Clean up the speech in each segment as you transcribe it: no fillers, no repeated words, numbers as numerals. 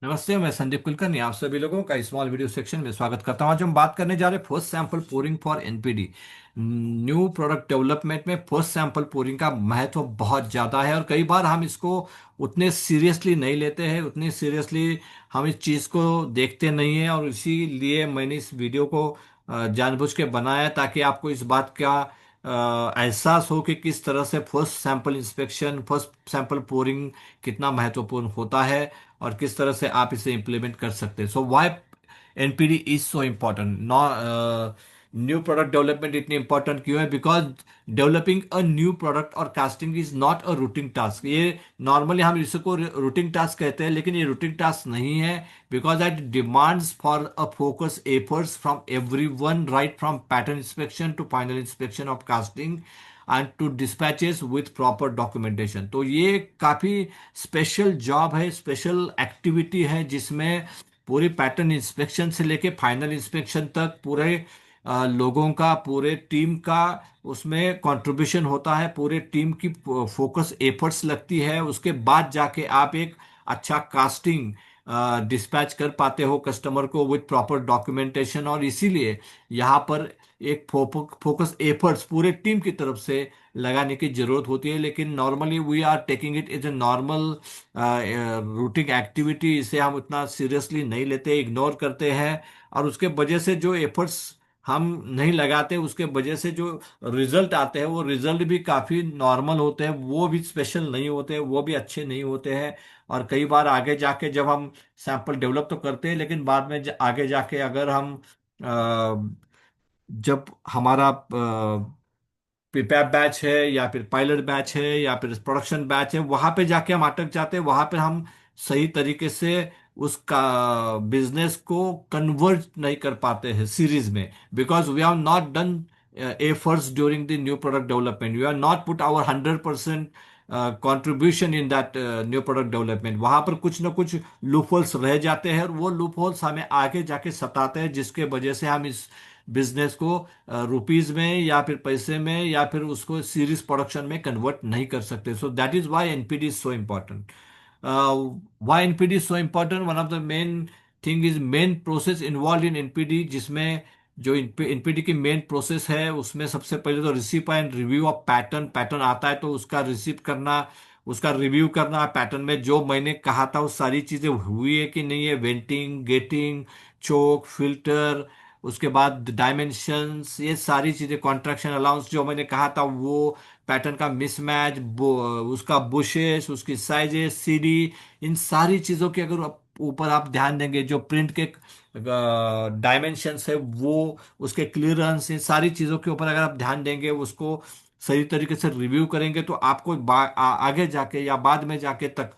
नमस्ते, मैं संदीप कुलकर्णी आप सभी लोगों का स्मॉल वीडियो सेक्शन में स्वागत करता हूं। आज हम बात करने जा रहे हैं first sample pouring for NPD. New product development में फर्स्ट सैंपल पोरिंग का महत्व बहुत ज़्यादा है और कई बार हम इसको उतने सीरियसली नहीं लेते हैं, उतनी सीरियसली हम इस चीज़ को देखते नहीं हैं। और इसीलिए मैंने इस वीडियो को जानबूझ के बनाया ताकि आपको इस बात का एहसास हो कि किस तरह से first sample inspection, first sample pouring कितना महत्वपूर्ण होता है और किस तरह से आप इसे इम्प्लीमेंट कर सकते हैं। So why NPD is so important, no new product development इतनी इंपॉर्टेंट क्यों है? Because developing a new product और costing is not a routine task. ये नॉर्मली हम इसको रूटीन टास्क कहते हैं, लेकिन ये रूटीन टास्क नहीं है। Because it demands for a focus efforts from everyone, right from pattern inspection to final inspection of casting and to dispatches with proper documentation. तो ये काफी स्पेशल जॉब है, स्पेशल एक्टिविटी है, जिसमें पूरी pattern inspection से लेके final inspection तक पूरे लोगों का, पूरे टीम का उसमें कंट्रीब्यूशन होता है। पूरे टीम की फोकस एफर्ट्स लगती है, उसके बाद जाके आप एक अच्छा कास्टिंग डिस्पैच कर पाते हो कस्टमर को विथ प्रॉपर डॉक्यूमेंटेशन। और इसीलिए यहाँ पर एक फोकस एफर्ट्स पूरे टीम की तरफ से लगाने की जरूरत होती है। लेकिन normally we are taking it as a normal routine activity, इसे हम उतना सीरियसली नहीं लेते, इग्नोर करते हैं। और उसके वजह से जो एफर्ट्स हम नहीं लगाते, उसके वजह से जो रिजल्ट आते हैं वो रिजल्ट भी काफी नॉर्मल होते हैं, वो भी स्पेशल नहीं होते, वो भी अच्छे नहीं होते हैं। और कई बार आगे जाके जब हम सैंपल डेवलप तो करते हैं, लेकिन बाद में आगे जाके अगर हम जब हमारा प्रीपैप बैच है या फिर पायलट बैच है या फिर प्रोडक्शन बैच है, वहां पे जाके हम अटक जाते हैं। वहां पे हम सही तरीके से उसका बिजनेस को कन्वर्ट नहीं कर पाते हैं सीरीज में। Because we have not done efforts during the new product development, we have not put our 100% contribution in that new product development. वहां पर कुछ ना कुछ लूप होल्स रह जाते हैं और वो लूप होल्स हमें आगे जाके सताते हैं, जिसके वजह से हम इस बिजनेस को रुपीज में या फिर पैसे में या फिर उसको सीरीज प्रोडक्शन में कन्वर्ट नहीं कर सकते। So that is why NPD is so important. Why NPD is so important? One of the main thing is main process involve in NPD, जिसमें जो एनपीडी की मेन प्रोसेस है उसमें सबसे पहले तो receive and review of pattern. Pattern आता है तो उसका रिसीव करना, उसका रिव्यू करना, पैटर्न में जो मैंने कहा था वो सारी चीजें हुई है कि नहीं है, वेंटिंग, गेटिंग, चोक, फिल्टर, उसके बाद डायमेंशंस, ये सारी चीजें, कॉन्ट्रैक्शन अलाउंस जो मैंने कहा था वो, पैटर्न का मिसमैच, उसका बुशेस, उसकी साइजेस, सीडी, इन सारी चीजों के अगर ऊपर आप ध्यान देंगे, जो प्रिंट के डायमेंशंस है वो, उसके क्लियरेंस, इन सारी चीजों के ऊपर अगर आप ध्यान देंगे, उसको सही तरीके से रिव्यू करेंगे, तो आपको आगे जाके या बाद में जाके तक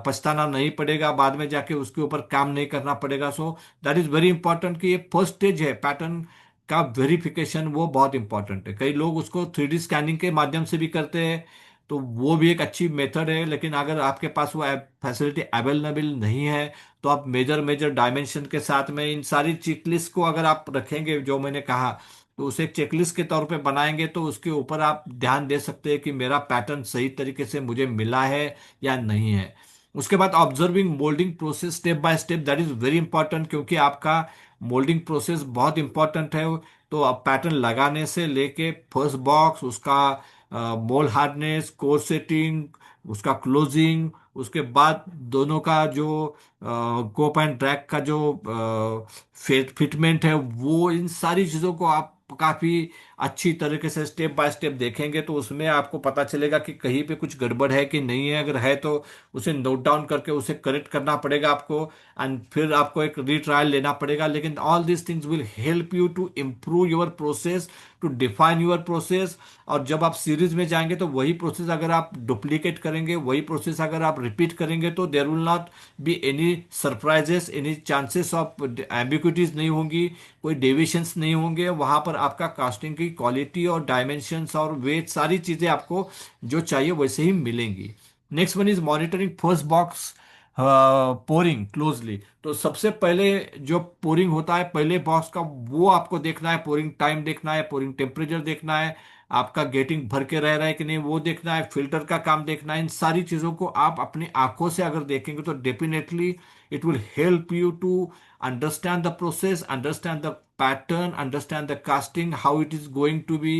पछताना नहीं पड़ेगा, बाद में जाके उसके ऊपर काम नहीं करना पड़ेगा। So that is very important कि ये फर्स्ट स्टेज है पैटर्न का वेरिफिकेशन, वो बहुत इंपॉर्टेंट है। कई लोग उसको 3D स्कैनिंग के माध्यम से भी करते हैं, तो वो भी एक अच्छी मेथड है। लेकिन अगर आपके पास वो फैसिलिटी अवेलेबल नहीं है, तो आप मेजर मेजर डायमेंशन के साथ में इन सारी चेकलिस्ट को अगर आप रखेंगे, जो मैंने कहा, तो उसे चेकलिस्ट के तौर पे बनाएंगे, तो उसके ऊपर आप ध्यान दे सकते हैं कि मेरा पैटर्न सही तरीके से मुझे मिला है या नहीं है। उसके बाद observing moulding process step by step, that is very important, क्योंकि आपका मोल्डिंग प्रोसेस बहुत इंपॉर्टेंट है। तो आप पैटर्न लगाने से लेके फर्स्ट बॉक्स, उसका मोल्ड हार्डनेस, कोर सेटिंग, उसका क्लोजिंग, उसके बाद दोनों का जो कोप एंड ड्रैग का जो फिटमेंट है, वो, इन सारी चीजों को आप काफी अच्छी तरीके से स्टेप बाय स्टेप देखेंगे, तो उसमें आपको पता चलेगा कि कहीं पे कुछ गड़बड़ है कि नहीं है। अगर है तो उसे नोट डाउन करके उसे करेक्ट करना पड़ेगा आपको, एंड फिर आपको एक रीट्रायल लेना पड़ेगा। लेकिन all these things will help you to improve your process, to define your process. और जब आप सीरीज में जाएंगे तो वही प्रोसेस अगर आप डुप्लीकेट करेंगे, वही प्रोसेस अगर आप रिपीट करेंगे, तो there will not be any surprises, any chances of ambiguities नहीं होंगी, कोई डेविएशंस नहीं होंगे। वहां पर आपका कास्टिंग की क्वालिटी और डायमेंशंस और वेट, सारी चीजें आपको जो चाहिए वैसे ही मिलेंगी। Next one is monitoring first box pouring closely. तो सबसे पहले जो पोरिंग होता है पहले बॉक्स का, वो आपको देखना है, पोरिंग टाइम देखना है, पोरिंग टेम्परेचर देखना है। आपका गेटिंग भर के रह रहा है कि नहीं वो देखना है, फिल्टर का काम देखना है। इन सारी चीजों को आप अपनी आंखों से अगर देखेंगे तो definitely it will help you to understand the process, understand the pattern, understand the casting, how it is going to be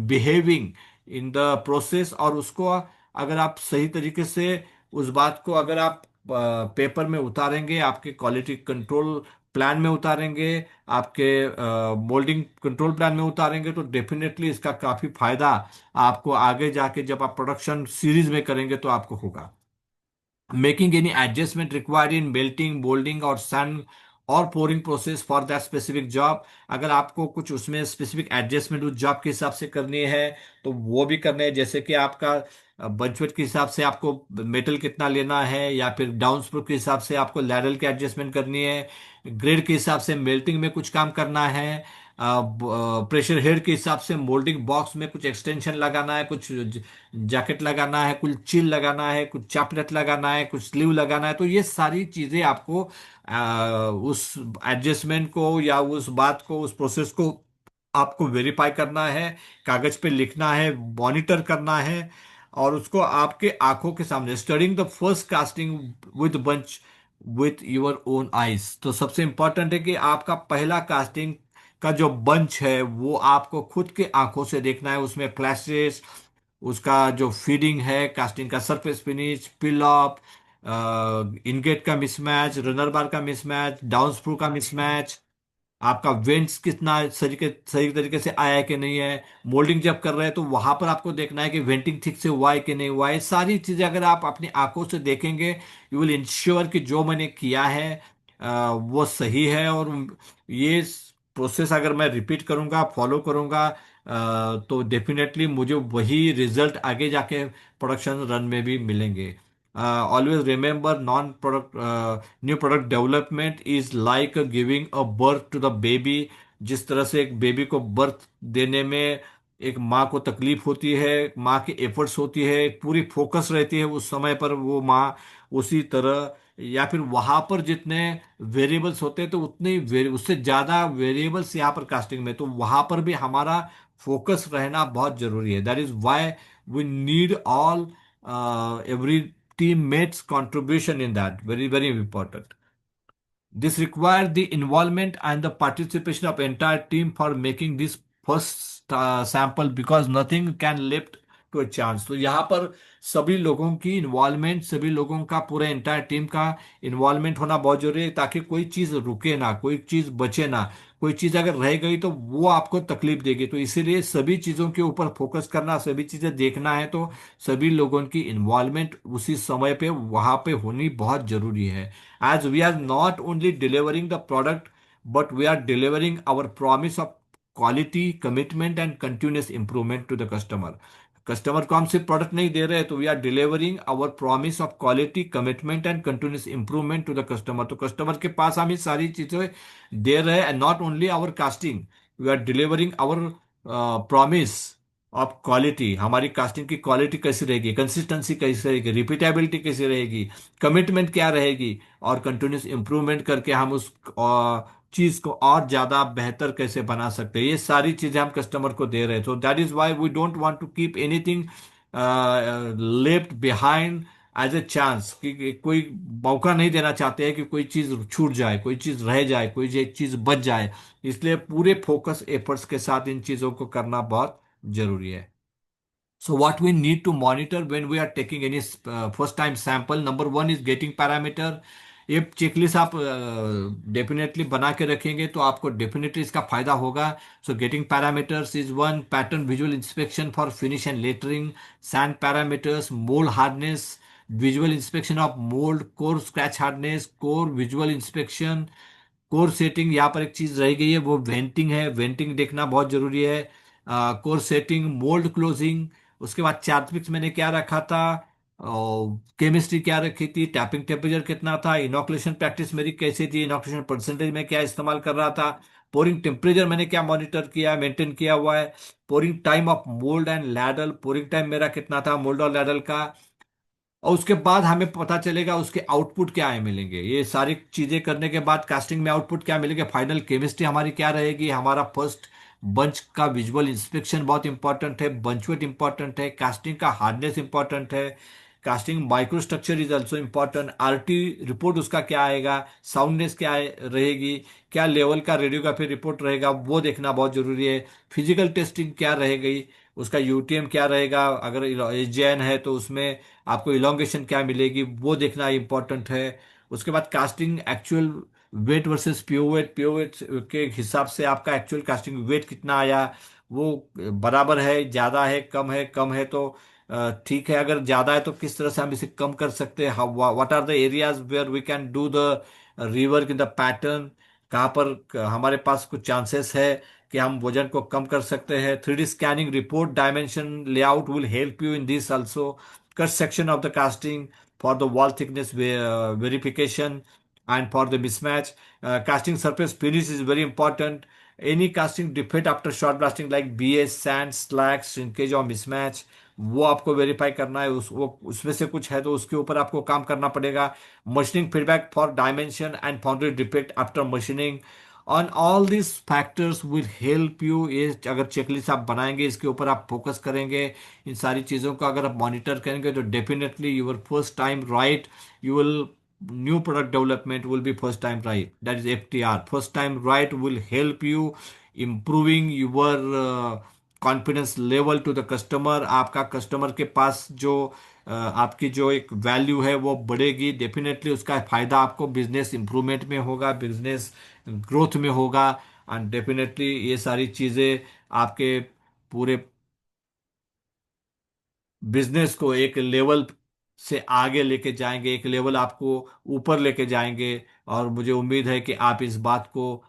behaving in the process। और उसको अगर आप सही तरीके से उस बात को अगर आप पेपर में उतारेंगे, आपके क्वालिटी कंट्रोल प्लान में उतारेंगे, आपके मोल्डिंग कंट्रोल प्लान में उतारेंगे, तो डेफिनेटली इसका काफी फायदा आपको आगे जाके जब आप प्रोडक्शन सीरीज में करेंगे तो आपको होगा। Making any adjustment required in melting, molding और sand और pouring process for that specific job। अगर आपको कुछ उसमें स्पेसिफिक एडजस्टमेंट उस जॉब के हिसाब से करनी है तो वो भी करने है। जैसे कि आपका बजट के हिसाब से आपको मेटल कितना लेना है, या फिर डाउन स्प्रू के हिसाब से आपको लैडल की एडजस्टमेंट करनी है, ग्रेड के हिसाब से मेल्टिंग में कुछ काम करना है, प्रेशर हेड के हिसाब से मोल्डिंग बॉक्स में कुछ एक्सटेंशन लगाना है, कुछ जैकेट लगाना है, कुछ चिल लगाना है, कुछ चापलेट लगाना है, कुछ स्लीव लगाना है। तो ये सारी चीजें आपको उस एडजस्टमेंट को या उस बात को, उस प्रोसेस को आपको वेरीफाई करना है, कागज पे लिखना है, मॉनिटर करना है, और उसको आपके आंखों के सामने studying the first casting with bunch with your own eyes. तो सबसे इंपॉर्टेंट है कि आपका पहला कास्टिंग का जो बंच है वो आपको खुद के आंखों से देखना है। उसमें फ्लैशेस, उसका जो फीडिंग है, कास्टिंग का surface finish, pill of, ingot का मिसमैच, रनर बार का मिसमैच, डाउन स्क्रू का मिसमैच, आपका वेंट्स कितना सही तरीके से आया है कि नहीं है। मोल्डिंग जब कर रहे हैं तो वहां पर आपको देखना है कि वेंटिंग ठीक से हुआ है कि नहीं हुआ है। सारी चीजें अगर आप अपनी आंखों से देखेंगे, यू विल इंश्योर कि जो मैंने किया है वो सही है। और ये प्रोसेस अगर मैं रिपीट करूंगा, फॉलो करूंगा, तो डेफिनेटली मुझे वही रिजल्ट आगे जाके प्रोडक्शन रन में भी मिलेंगे। Always remember, non product new product development is like giving a birth to the baby. जिस तरह से एक बेबी को बर्थ देने में एक माँ को तकलीफ होती है, माँ की एफर्ट्स होती है, पूरी फोकस रहती है उस समय पर वो माँ, उसी तरह या फिर वहां पर जितने वेरिएबल्स होते हैं तो उससे ज्यादा वेरिएबल्स यहाँ पर कास्टिंग में, तो वहां पर भी हमारा फोकस रहना बहुत जरूरी है। That is why we need all every teammates contribution in that, very very important। This requires the involvement and the participation of entire team for making this first sample, because nothing can left to a chance। तो यहाँ पर सभी लोगों की involvement, सभी लोगों का, पूरे एंटायर टीम का इन्वॉल्वमेंट होना बहुत जरूरी है, ताकि कोई चीज रुके ना, कोई चीज बचे ना। कोई चीज अगर रह गई तो वो आपको तकलीफ देगी। तो इसीलिए सभी चीजों के ऊपर फोकस करना, सभी चीजें देखना है तो सभी लोगों की इन्वॉल्वमेंट उसी समय पे वहां पे होनी बहुत जरूरी है। as we are not only delivering the product, but we are delivering our promise of quality, commitment and continuous improvement to the customer। Customer को हम सिर्फ प्रोडक्ट नहीं दे रहे, तो we are delivering our promise of quality, commitment and continuous improvement to the customer. तो customer के पास हम ये सारी चीजें दे रहे हैं, and not only our casting, we are delivering our promise of quality. हमारी कास्टिंग की क्वालिटी कैसी रहेगी, कंसिस्टेंसी कैसी रहेगी, रिपीटेबिलिटी कैसी रहेगी, कमिटमेंट क्या रहेगी, और कंटिन्यूस इंप्रूवमेंट करके हम उस चीज को और ज्यादा बेहतर कैसे बना सकते हैं, ये सारी चीजें हम कस्टमर को दे रहे हैं। तो that is why we don't want to keep anything left behind as a chance, कि कोई मौका नहीं देना चाहते हैं कि कोई चीज छूट जाए, कोई चीज रह जाए, कोई चीज बच जाए। इसलिए पूरे फोकस एफर्ट्स के साथ इन चीजों को करना बहुत जरूरी है। So what we need to monitor when we are taking any first time sample, number one is getting parameter। ये चेकलिस्ट आप डेफिनेटली बना के रखेंगे तो आपको डेफिनेटली इसका फायदा होगा। So getting parameters is one, pattern visual inspection for finish and lettering, sand parameters, mould hardness, visual inspection of mould, core scratch hardness, core visual inspection, core setting. यहाँ पर एक चीज रह गई है, वो वेंटिंग है, वेंटिंग देखना बहुत जरूरी है। कोर सेटिंग, मोल्ड क्लोजिंग, उसके बाद चार्टपिक्स मैंने क्या रखा था, केमिस्ट्री क्या रखी थी, टैपिंग टेम्परेचर कितना था, इनॉकुलेशन प्रैक्टिस मेरी कैसी थी, इनॉकुलेशन परसेंटेज में क्या इस्तेमाल कर रहा था, पोरिंग टेम्परेचर मैंने क्या मॉनिटर किया, मेंटेन किया हुआ है, pouring time of mould and ladle, pouring time मेरा कितना था मोल्ड और लैडल का। और उसके बाद हमें पता चलेगा उसके आउटपुट क्या है मिलेंगे। ये सारी चीजें करने के बाद कास्टिंग में आउटपुट क्या मिलेंगे, फाइनल केमिस्ट्री हमारी क्या रहेगी, हमारा फर्स्ट बंच का विजुअल इंस्पेक्शन बहुत इंपॉर्टेंट है, बंच वेट इंपॉर्टेंट है, कास्टिंग का हार्डनेस इंपॉर्टेंट है, casting microstructure is also important, RT report उसका क्या आएगा, साउंडनेस क्या रहेगी, क्या लेवल का रेडियोग्राफी रिपोर्ट रहेगा वो देखना बहुत जरूरी है, फिजिकल टेस्टिंग क्या रहेगी, उसका यूटीएम क्या रहेगा, अगर एसजेएन है तो उसमें आपको इलोंगेशन क्या मिलेगी वो देखना इंपॉर्टेंट है। उसके बाद casting actual weight versus pure weight के हिसाब से आपका एक्चुअल कास्टिंग वेट कितना आया, वो बराबर है, ज्यादा है, कम है तो ठीक है, अगर ज्यादा है तो किस तरह से हम इसे कम कर सकते हैं, what are the areas where we can do the rework in the pattern, कहाँ पर हमारे पास कुछ चांसेस है कि हम वजन को कम कर सकते हैं। 3D scanning report dimension layout will help you in this also. Cut section of the casting for the wall thickness verification and for the mismatch. Casting surface finish is very important. Any casting defect after short blasting like BS, sand, slag, shrinkage और mismatch वो आपको verify करना है, वो उसमें से कुछ है तो उसके ऊपर आपको काम करना पड़ेगा। Machining feedback for dimension and foundry defect after machining, on all this factors will help you. ये अगर चेकलिस्ट आप बनाएंगे, इसके ऊपर आप फोकस करेंगे, इन सारी चीज़ों का अगर आप मॉनिटर करेंगे तो definitely your first time right, you will new product development will be first time right, that is FTR, first time right will help you improving your confidence level to the customer। आपका customer के पास जो आपकी जो एक value है वो बढ़ेगी, definitely उसका फायदा आपको बिजनेस इंप्रूवमेंट में होगा, बिजनेस ग्रोथ में होगा, एंड डेफिनेटली ये सारी चीज़ें आपके पूरे बिजनेस को एक लेवल से आगे लेके जाएंगे, एक लेवल आपको ऊपर लेके जाएंगे। और मुझे उम्मीद है कि आप इस बात को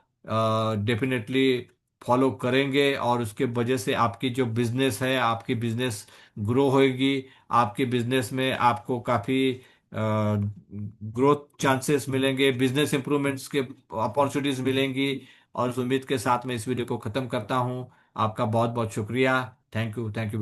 डेफिनेटली फॉलो करेंगे और उसके वजह से आपकी जो बिजनेस है, आपकी बिजनेस ग्रो होगी, आपके बिजनेस में आपको काफ़ी ग्रोथ चांसेस मिलेंगे, बिजनेस इंप्रूवमेंट्स के अपॉर्चुनिटीज मिलेंगी। और उस उम्मीद के साथ मैं इस वीडियो को ख़त्म करता हूँ। आपका बहुत बहुत शुक्रिया। Thank you, thank you.